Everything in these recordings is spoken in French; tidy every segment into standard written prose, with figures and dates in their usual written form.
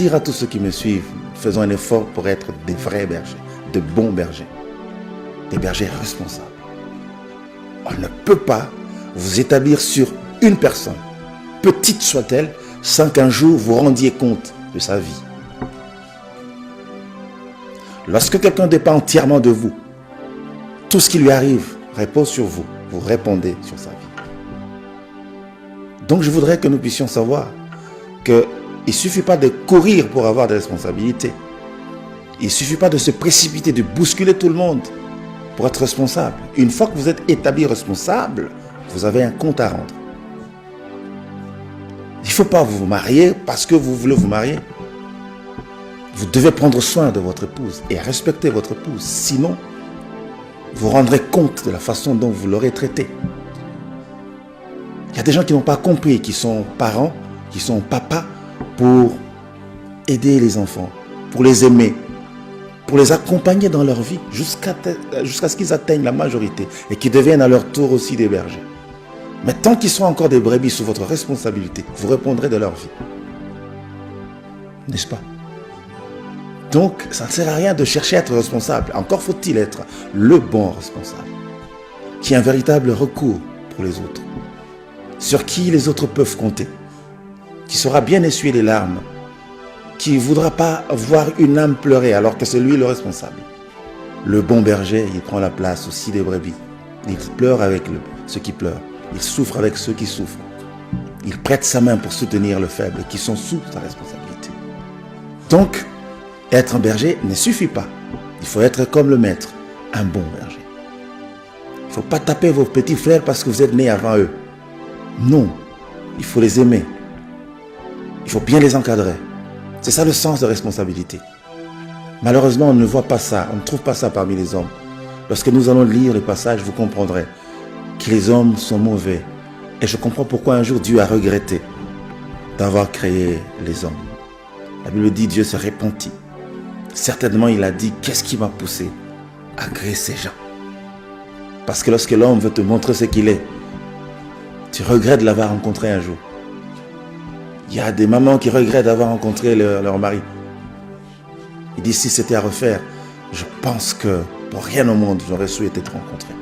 Dire à tous ceux qui me suivent, faisons un effort pour être des vrais bergers, de bons bergers, des bergers responsables. On ne peut pas vous établir sur une personne, petite soit-elle, sans qu'un jour vous rendiez compte de sa vie. Lorsque quelqu'un dépend entièrement de vous, tout ce qui lui arrive repose sur vous. Vous répondez sur sa vie. Donc je voudrais que nous puissions savoir qu'il ne suffit pas de courir pour avoir des responsabilités. Il ne suffit pas de se précipiter, de bousculer tout le monde pour être responsable. Une fois que vous êtes établi responsable, vous avez un compte à rendre. Il ne faut pas vous marier parce que vous voulez vous marier. Vous devez prendre soin de votre épouse et respecter votre épouse. Sinon, vous rendrez compte de la façon dont vous l'aurez traitée. Il y a des gens qui n'ont pas compris, qui sont parents, qui sont papas, pour aider les enfants, pour les aimer, pour les accompagner dans leur vie jusqu'à ce qu'ils atteignent la majorité et qu'ils deviennent à leur tour aussi des bergers. Mais tant qu'ils sont encore des brebis sous votre responsabilité, vous répondrez de leur vie. N'est-ce pas? Donc, ça ne sert à rien de chercher à être responsable. Encore faut-il être le bon responsable, qui a un véritable recours pour les autres, sur qui les autres peuvent compter, qui saura bien essuyer les larmes, qui ne voudra pas voir une âme pleurer alors que c'est lui le responsable. Le bon berger, il prend la place aussi des brebis. Il pleure avec ceux qui pleurent. Il souffre avec ceux qui souffrent. Il prête sa main pour soutenir le faible qui sont sous sa responsabilité. Donc, être un berger ne suffit pas. Il faut être comme le maître, un bon berger. Il ne faut pas taper vos petits frères parce que vous êtes nés avant eux. Non, il faut les aimer. Il faut bien les encadrer. C'est ça le sens de responsabilité. Malheureusement, on ne voit pas ça, on ne trouve pas ça parmi les hommes. Lorsque nous allons lire les passages, vous comprendrez que les hommes sont mauvais. Et je comprends pourquoi un jour Dieu a regretté d'avoir créé les hommes. La Bible dit Dieu se repentit. Certainement, il a dit, qu'est-ce qui m'a poussé à créer ces gens? Parce que lorsque l'homme veut te montrer ce qu'il est, tu regrettes de l'avoir rencontré un jour. Il y a des mamans qui regrettent d'avoir rencontré leur mari. Ils disent, si c'était à refaire, je pense que pour rien au monde, j'aurais souhaité te rencontrer.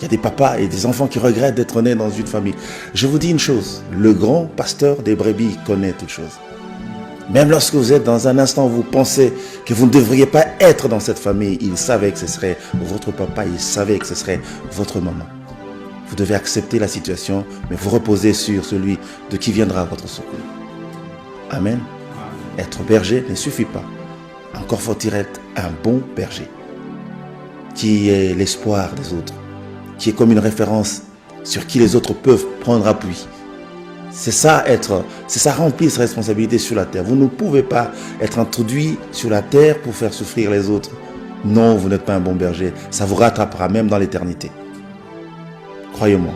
Il y a des papas et des enfants qui regrettent d'être nés dans une famille. Je vous dis une chose, le grand pasteur des brebis connaît toutes choses. Même lorsque vous êtes dans un instant où vous pensez que vous ne devriez pas être dans cette famille, il savait que ce serait votre papa, il savait que ce serait votre maman. Vous devez accepter la situation, mais vous reposez sur celui de qui viendra à votre secours. Amen. Être berger ne suffit pas. Encore faut-il être un bon berger, qui est l'espoir des autres, qui est comme une référence sur qui les autres peuvent prendre appui. C'est ça remplir sa responsabilité sur la terre. Vous ne pouvez pas être introduit sur la terre pour faire souffrir les autres. Non, vous n'êtes pas un bon berger. Ça vous rattrapera même dans l'éternité. Croyez-moi.